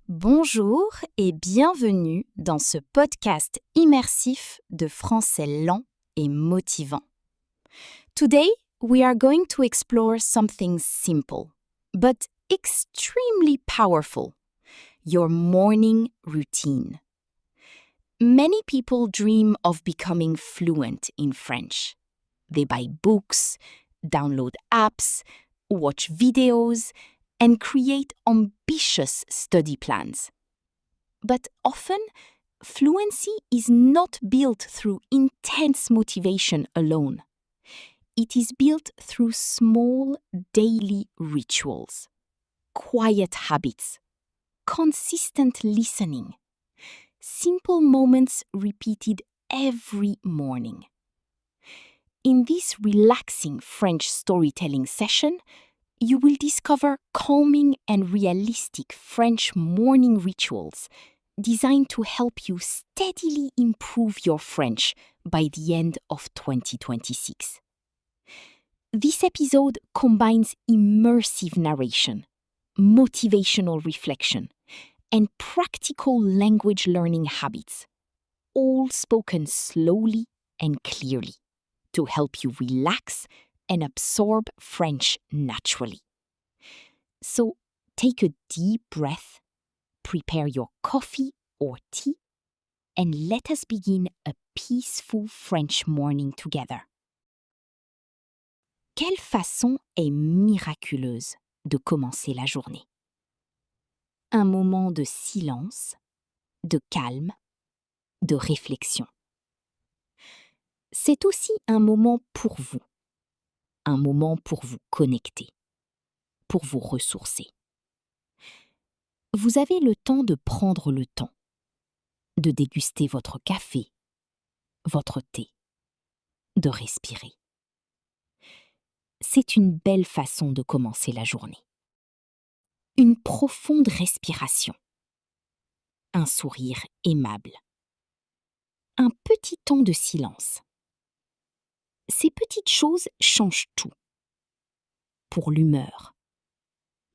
Bonjour et bienvenue dans ce podcast immersif de français lent et motivant. Today, we are going to explore something simple, but extremely powerful, your morning routine. Many people dream of becoming fluent in French. They buy books, download apps, watch videos, and create ambitious study plans. But often, fluency is not built through intense motivation alone. It is built through small daily rituals, quiet habits, consistent listening, simple moments repeated every morning. In this relaxing French storytelling session, you will discover calming and realistic French morning rituals designed to help you steadily improve your French by the end of 2026. This episode combines immersive narration, motivational reflection, and practical language learning habits, all spoken slowly and clearly to help you relax and absorb French naturally. So take a deep breath, prepare your coffee or tea, and let us begin a peaceful French morning together. Quelle façon est miraculeuse de commencer la journée? Un moment de silence, de calme, de réflexion. C'est aussi un moment pour vous, un moment pour vous connecter, pour vous ressourcer. Vous avez le temps de prendre le temps, de déguster votre café, votre thé, de respirer. C'est une belle façon de commencer la journée. Une profonde respiration, un sourire aimable, un petit temps de silence. Ces petites choses changent tout. Pour l'humeur,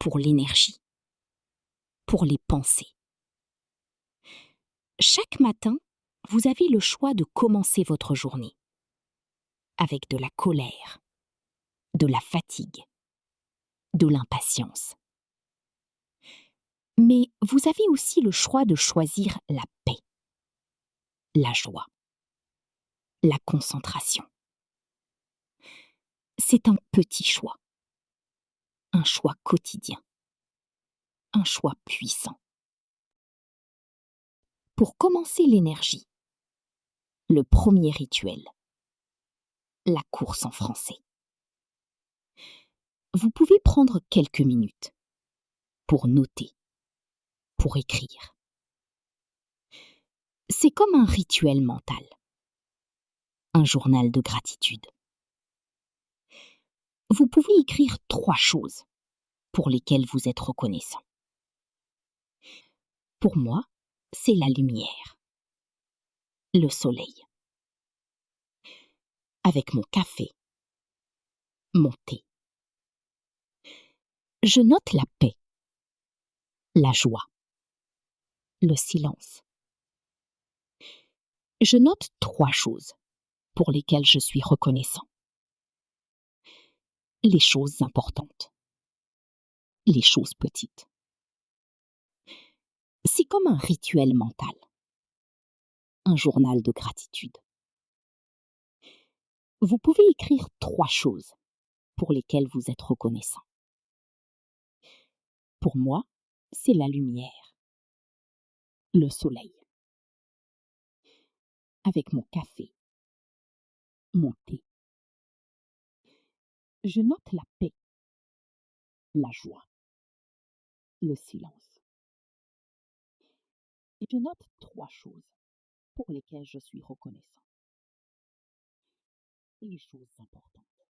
pour l'énergie, pour les pensées. Chaque matin, vous avez le choix de commencer votre journée avec de la colère, de la fatigue, de l'impatience. Mais vous avez aussi le choix de choisir la paix, la joie, la concentration. C'est un petit choix, un choix quotidien, un choix puissant. Pour commencer l'énergie, le premier rituel, la course en français. Vous pouvez prendre quelques minutes pour noter, pour écrire. C'est comme un rituel mental, un journal de gratitude. Vous pouvez écrire 3 choses pour lesquelles vous êtes reconnaissant. Pour moi, c'est la lumière, le soleil. Avec mon café, mon thé. Je note la paix, la joie, le silence. Je note 3 choses pour lesquelles je suis reconnaissant. Les choses importantes, les choses petites. C'est comme un rituel mental, un journal de gratitude. Vous pouvez écrire 3 choses pour lesquelles vous êtes reconnaissant. Pour moi, c'est la lumière, le soleil. Avec mon café, mon thé. Je note la paix, la joie, le silence. Et je note 3 choses pour lesquelles je suis reconnaissant. Les choses importantes,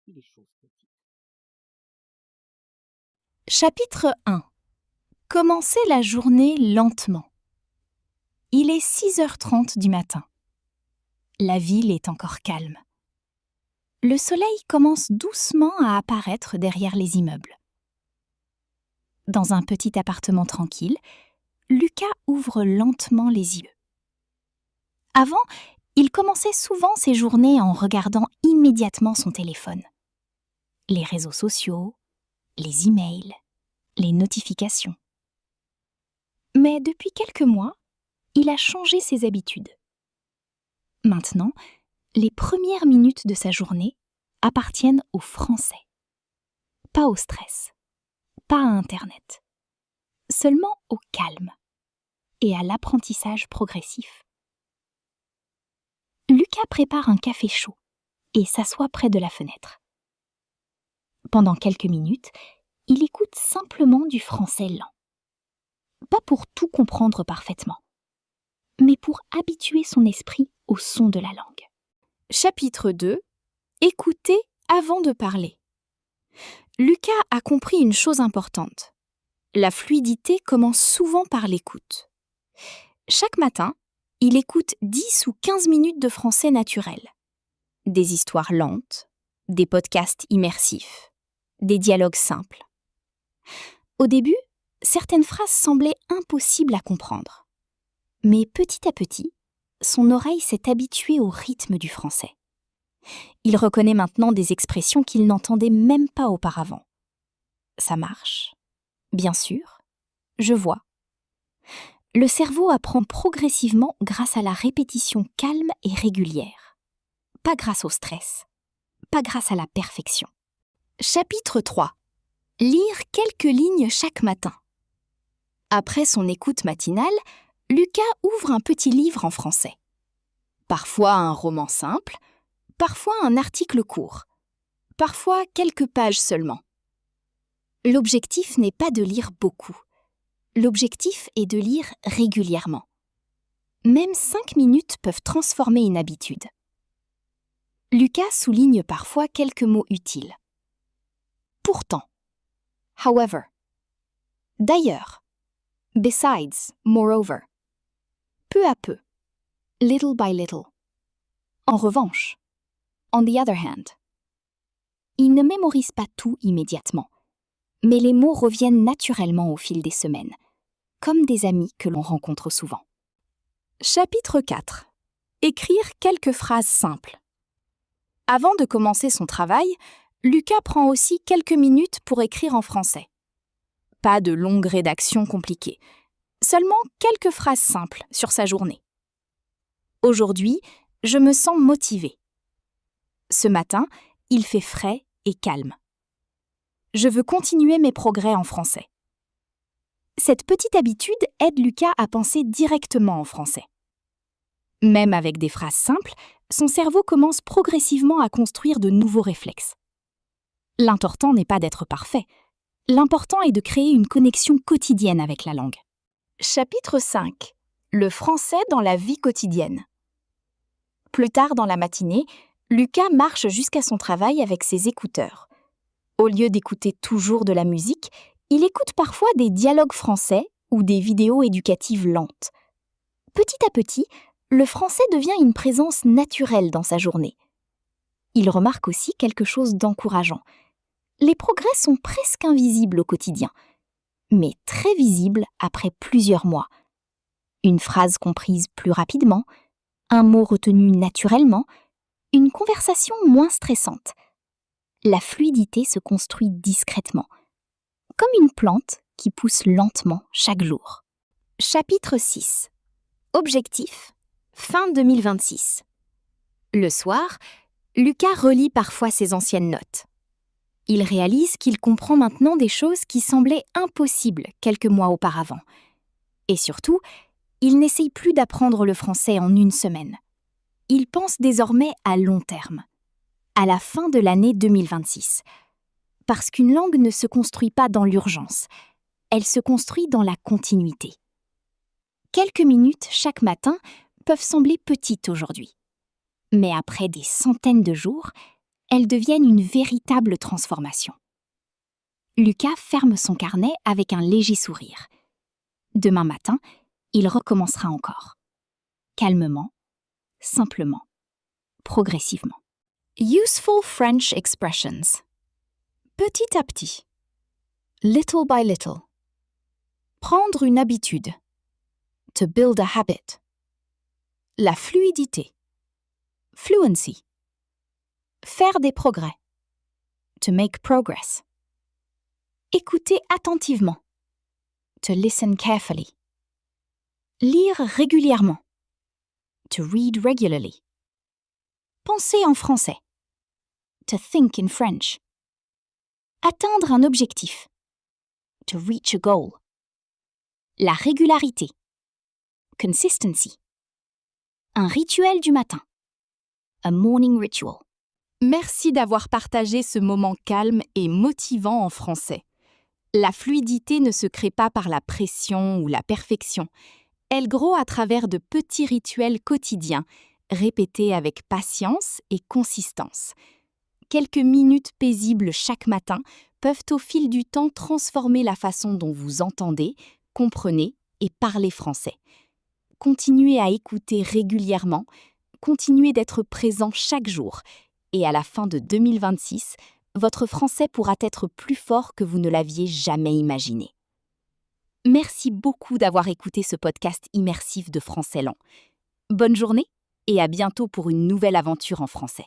les choses petites. Chapitre 1. Commencez la journée lentement. Il est 6h30 du matin. La ville est encore calme. Le soleil commence doucement à apparaître derrière les immeubles. Dans un petit appartement tranquille, Lucas ouvre lentement les yeux. Avant, il commençait souvent ses journées en regardant immédiatement son téléphone. Les réseaux sociaux, les emails, les notifications. Mais depuis quelques mois, il a changé ses habitudes. Maintenant, les premières minutes de sa journée appartiennent au français. Pas au stress, pas à Internet. Seulement au calme et à l'apprentissage progressif. Lucas prépare un café chaud et s'assoit près de la fenêtre. Pendant quelques minutes, il écoute simplement du français lent. Pas pour tout comprendre parfaitement, mais pour habituer son esprit au son de la langue. Chapitre 2. Écouter avant de parler. Lucas a compris une chose importante. La fluidité commence souvent par l'écoute. Chaque matin, il écoute 10 ou 15 minutes de français naturel. Des histoires lentes, des podcasts immersifs, des dialogues simples. Au début, certaines phrases semblaient impossibles à comprendre. Mais petit à petit, son oreille s'est habituée au rythme du français. Il reconnaît maintenant des expressions qu'il n'entendait même pas auparavant. Ça marche. Bien sûr. Je vois. Le cerveau apprend progressivement grâce à la répétition calme et régulière. Pas grâce au stress. Pas grâce à la perfection. Chapitre 3. Lire quelques lignes chaque matin. Après son écoute matinale, Lucas ouvre un petit livre en français. Parfois un roman simple, parfois un article court, parfois quelques pages seulement. L'objectif n'est pas de lire beaucoup. L'objectif est de lire régulièrement. Même 5 minutes peuvent transformer une habitude. Lucas souligne parfois quelques mots utiles. Pourtant. However. D'ailleurs. Besides, moreover. Peu à peu. Little by little. En revanche. On the other hand. Il ne mémorise pas tout immédiatement, mais les mots reviennent naturellement au fil des semaines, comme des amis que l'on rencontre souvent. Chapitre 4. Écrire quelques phrases simples. Avant de commencer son travail, Lucas prend aussi quelques minutes pour écrire en français. Pas de longues rédactions compliquées, seulement quelques phrases simples sur sa journée. Aujourd'hui, je me sens motivé. Ce matin, il fait frais et calme. Je veux continuer mes progrès en français. Cette petite habitude aide Lucas à penser directement en français. Même avec des phrases simples, son cerveau commence progressivement à construire de nouveaux réflexes. L'important n'est pas d'être parfait. L'important est de créer une connexion quotidienne avec la langue. Chapitre 5. Le français dans la vie quotidienne. Plus tard dans la matinée, Lucas marche jusqu'à son travail avec ses écouteurs. Au lieu d'écouter toujours de la musique, il écoute parfois des dialogues français ou des vidéos éducatives lentes. Petit à petit, le français devient une présence naturelle dans sa journée. Il remarque aussi quelque chose d'encourageant. Les progrès sont presque invisibles au quotidien, mais très visibles après plusieurs mois. Une phrase comprise plus rapidement, un mot retenu naturellement, une conversation moins stressante. La fluidité se construit discrètement, comme une plante qui pousse lentement chaque jour. Chapitre 6. Objectif, fin 2026. Le soir, Lucas relit parfois ses anciennes notes. Il réalise qu'il comprend maintenant des choses qui semblaient impossibles quelques mois auparavant. Et surtout, il n'essaye plus d'apprendre le français en une semaine. Il pense désormais à long terme, à la fin de l'année 2026. Parce qu'une langue ne se construit pas dans l'urgence, elle se construit dans la continuité. Quelques minutes chaque matin peuvent sembler petites aujourd'hui. Mais après des centaines de jours, elles deviennent une véritable transformation. Lucas ferme son carnet avec un léger sourire. Demain matin, il recommencera encore. Calmement, simplement, progressivement. Useful French expressions. Petit à petit. Little by little. Prendre une habitude. To build a habit. La fluidité. Fluency. Faire des progrès. To make progress. Écouter attentivement. To listen carefully. Lire régulièrement. To read regularly. Penser en français. To think in French. Atteindre un objectif. To reach a goal. La régularité. Consistency. Un rituel du matin. A morning ritual. Merci d'avoir partagé ce moment calme et motivant en français. La fluidité ne se crée pas par la pression ou la perfection. Elle grôt à travers de petits rituels quotidiens, répétés avec patience et consistance. Quelques minutes paisibles chaque matin peuvent au fil du temps transformer la façon dont vous entendez, comprenez et parlez français. Continuez à écouter régulièrement, continuez d'être présent chaque jour, et à la fin de 2026, votre français pourra être plus fort que vous ne l'aviez jamais imaginé. Merci beaucoup d'avoir écouté ce podcast immersif de Français lent. Bonne journée et à bientôt pour une nouvelle aventure en français.